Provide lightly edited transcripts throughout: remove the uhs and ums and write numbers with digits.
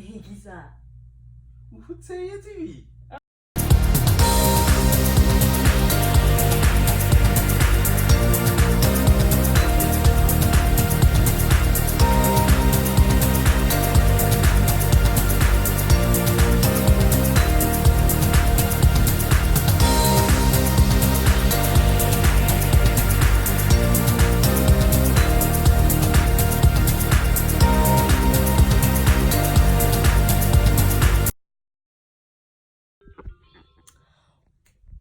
Qui ça? Vous say it.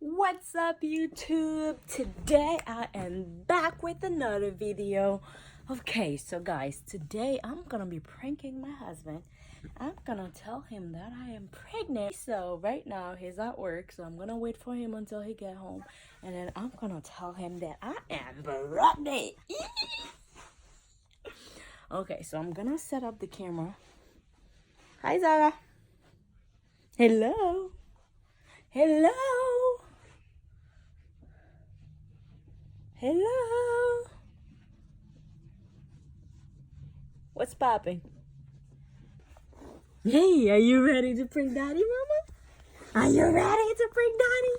What's up, YouTube? Today I am back with another video. Okay, so guys, today I'm gonna be pranking my husband. I'm gonna tell him that I am pregnant. So right now he's at work, so I'm gonna wait for him until he get home, and then I'm gonna tell him that I am pregnant. Okay, so I'm gonna set up the camera. Hi, Zara. Hello. Hello. Hello. What's popping? Hey, are you ready to prank Daddy, Mama? Are you ready to prank Daddy?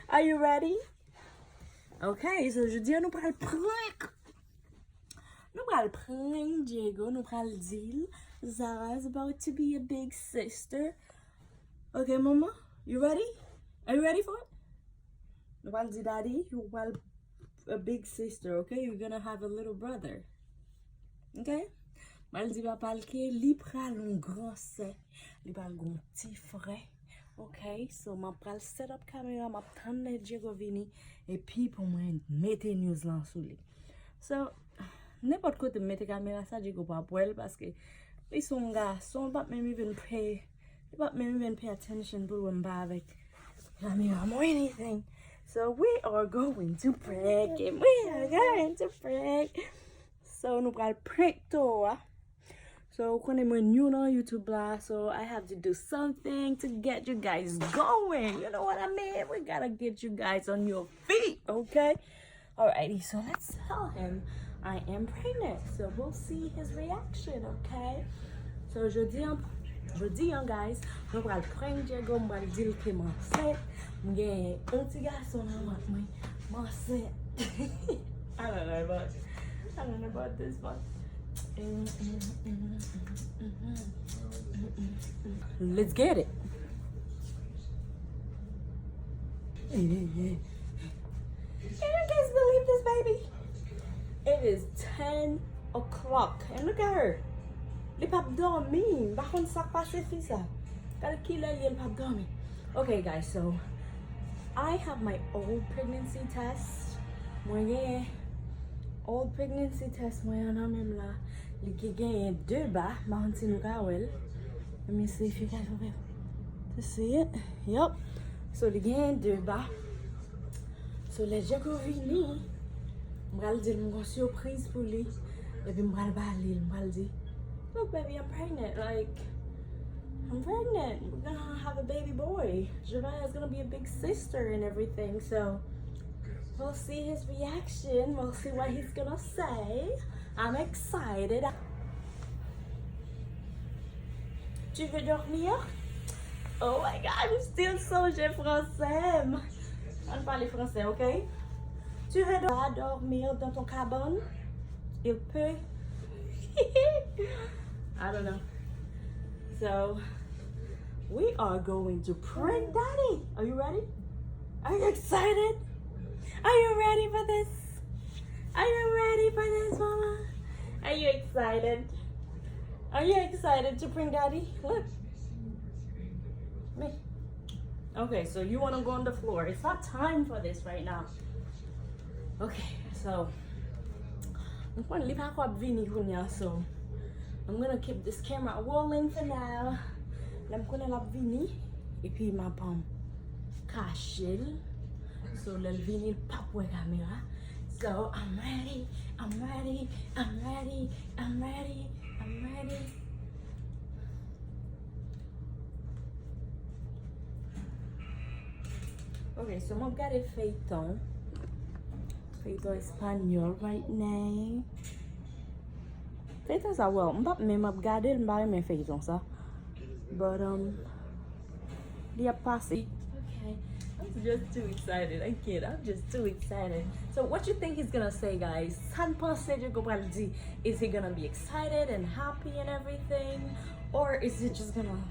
Are you ready? Okay, so je dis, nous pral prank. Nous pral prank Diego. Nous pral dire Zara is about to be a big sister. Okay, Mama, you ready? Are you ready for it? Nous pral dire Daddy, you pral a big sister, okay? You're gonna have a little brother. Okay? Mal di papa ke li pral un grand se, li pral gon petit frère. Okay? So ma pral set up camera, ma tande Diego vini, et puis pour moi mette news lan sou li. So, n'importe kote mette camera sa Diego pa pwel parce que li son garçon, pas même even pay attention pour mba avec camera or anything. So we are going to prank him. We are going to prank. So nous pral prank to. So when we're new on YouTube, so I have to do something to get you guys going. You know what I mean? We gotta get you guys on your feet, okay? Alrighty, so let's tell him I am pregnant. So we'll see his reaction, okay? So jeudi, guys, nous pral prank Diego, m'pral dire que m'enceinte. M'gen un petit garçon là m'enceinte. I don't know about this one. Let's get it. Can you guys believe this, baby? It is 10 o'clock. And look at her. Li pap dormi. Par contre, ça passe fi ça. Kal ki la li pap dormi. Okay, guys, so I have my old pregnancy test. Mwen old pregnancy test mwen an même la. Li ki gen 2 ba, ma hanti nou ka wel. Let me see if you guys will be able to see it. Yep. So li gen 2 ba. So le Diego vini. M'bral di m'gon surprise pou li. Et puis m'bral bali, m'bral di, look baby, I'm pregnant. Like, I'm pregnant. We're gonna have a baby boy. Zhara is gonna be a big sister and everything. So we'll see his reaction. We'll see what he's gonna say. I'm excited. Tu veux dormir? Oh my God, I'm still so français. On parle français, okay? Tu veux dormir dans ton cabane? Il peut. I don't know. So we are going to prank Daddy. Are you ready? Are you excited? Are you ready for this? Are you ready for this, Mama? Are you excited? Are you excited to prank Daddy? Look. Me. Okay, so you want to go on the floor. It's not time for this right now. Okay, so I'm going to leave her vini kunya, so I'm gonna keep this camera rolling for now. I'm gonna la vini et puis ma pomme caché. So le vini pop with camera. So I'm ready. Okay, so I've got a feuilleton espagnol right now. Feuilleton ça well, m'pas même regarder m'pas même feuilleton ça. But dia passé. Okay, I'm just too excited. I can't. I'm just too excited. So what you think he's gonna say, guys? San pensez je comprends dit. Is he gonna be excited and happy and everything, or is it just gonna?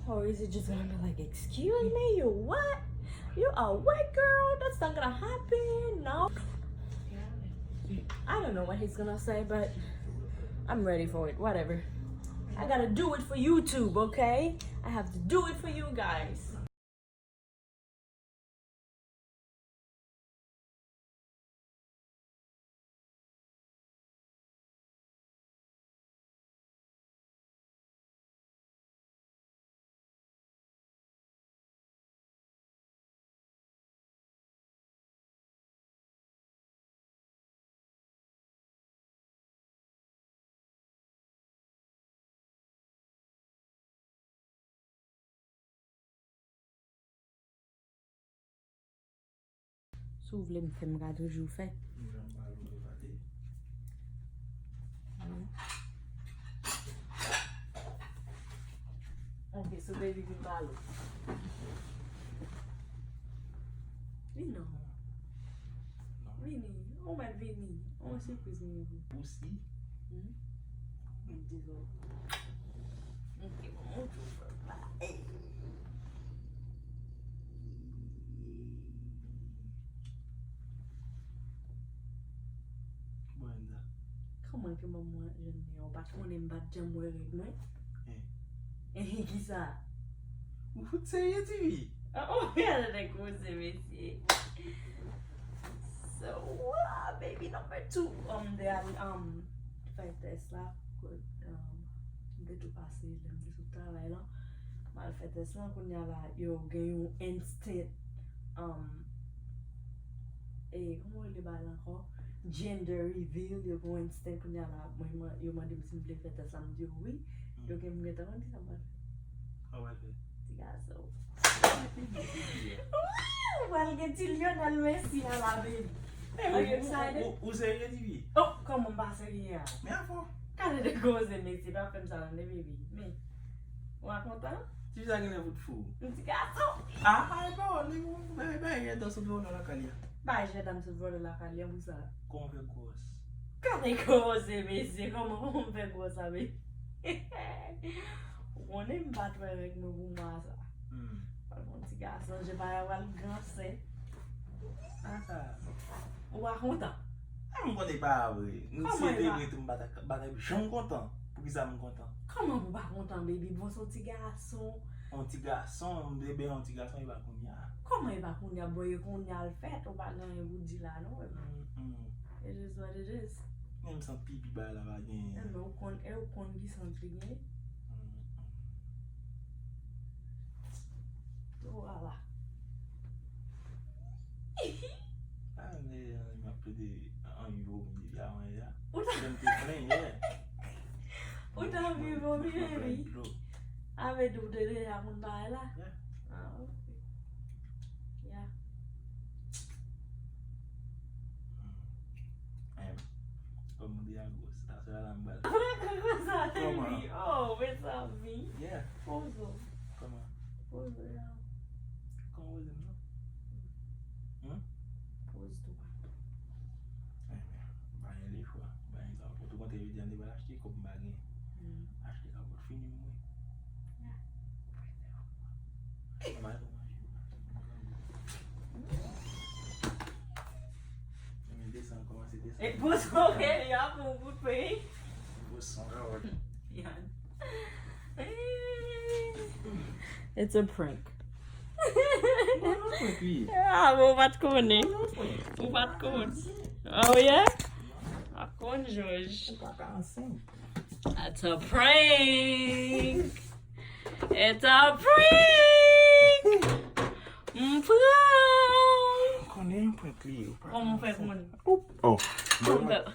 Or is it just gonna be like, excuse me, you what? You a white girl? That's not gonna happen. No. I don't know what he's gonna say, but I'm ready for it. Whatever. I gotta do it for YouTube, okay? I have to do it for you guys. Si vous voulez me faire, me toujours fait. Okay, so baby, we follow. Vino. Vini. Oh my Vini. Oh, c'est cuisine. Aussi. Désolé. Ok, bon, comment que maman je n'ai pas qu'on aime pas jam avec moi? Et qui ça? Vous savez, tu Oh, regarde les grosses messieurs. So, baby number 2. They are fait test là, de tout passer, de tout travail là. Mal fait test là qu'on y a là, yo gagne un instant et comment il est bas encore? Gender reveal, yo gagne un instant qu'on y a là. Moi yo m'a dit si me fait test ça me dit oui. Yo gagne me tellement dit ça va. Ah ouais. Tigaso. Well, get to Lionel Messi à la baby. Are you excited? Vous savez, tu Oh, come on, pass here. Mais avant. Quand il goes et Messi, pas comme ça, le baby. Mais, on est content? Tu sais que vous fou. Un petit garçon. Ah, bon, il y a dans ce vol dans la calia. Bah, j'ai dans ce vol la calia, où ça? Comment faire grosse? Quand il goes et Messi, comment on fait gros ça, mais? On aime battre avec moi pour moi, ça. Mon petit garçon, je vais avoir le grand sein. Ah, ça. On est content. Je ne connais pas, oui. Nous célébrons tout le bataille. Je suis content. Pour qui ça me content? Comment vous pas content, baby? Bon, son petit garçon. Un petit garçon, bébé, un petit garçon, il va combien? Comment il va qu'on y a boy qu'on y a le fait? On va gagner vous dire là, non? It is what it is. Même sans pipi, bah, là, va gagner. Mais on compte qui s'en trier. Voilà. Ah, mais il m'a appelé un niveau, il dit, ah, ouais, là. Je me suis plaint, Où t'as vu vos bébés? Avec du de la montagne là? Ah, ok. Yeah. Comme on dit à gauche, ça sera la balle. Comment? Oh, mais ça vie. Yeah. Pose. Comment? Pose là. Comment vous dites, non? Pose toi. Bah, il y a des fois. Bah, il y a pour tout compte, il y a des balles acheter comme baguette. Acheter comme pour finir, moi. Et pour son il a pour vous payer. It's a prank. Ah, on va te connaître. On va te connaître. Oh yeah? I con George. That's a prank. It's a prank. Comment faire mon? Oh,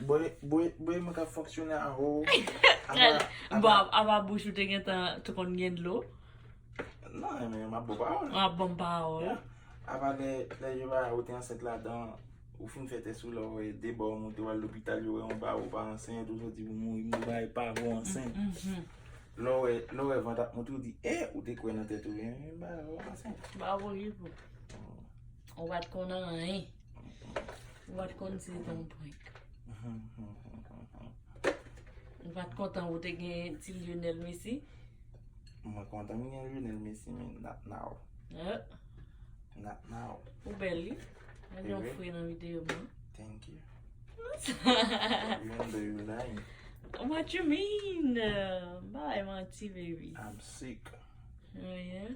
boy, me ka fonctionner en haut. Bob, ava bouche ou te gen te kon gen de l'eau? Non, mais ma boba. Ah, bon parole. Avant les je vais au Ansent là-dedans, ou fin fait sous là, des bords monter à l'hôpital, on va au pas enceinte, tout ça, dit, moi, pas enceinte. L'aurait vendu mon tout dit, ou t'es quoi dans tête ou bien, Ansent. Bah oui, on va te connaître rien. On va te connaître c'est ton point. On va te content où t'es gagné petit Lionel Messi. Moi content de Lionel Messi, mais not now. Not now. Ou belle. Elle a fait dans la vidéo. Thank you. Even though you're lying. What you mean? Bye, my baby. I'm sick. Oh yeah.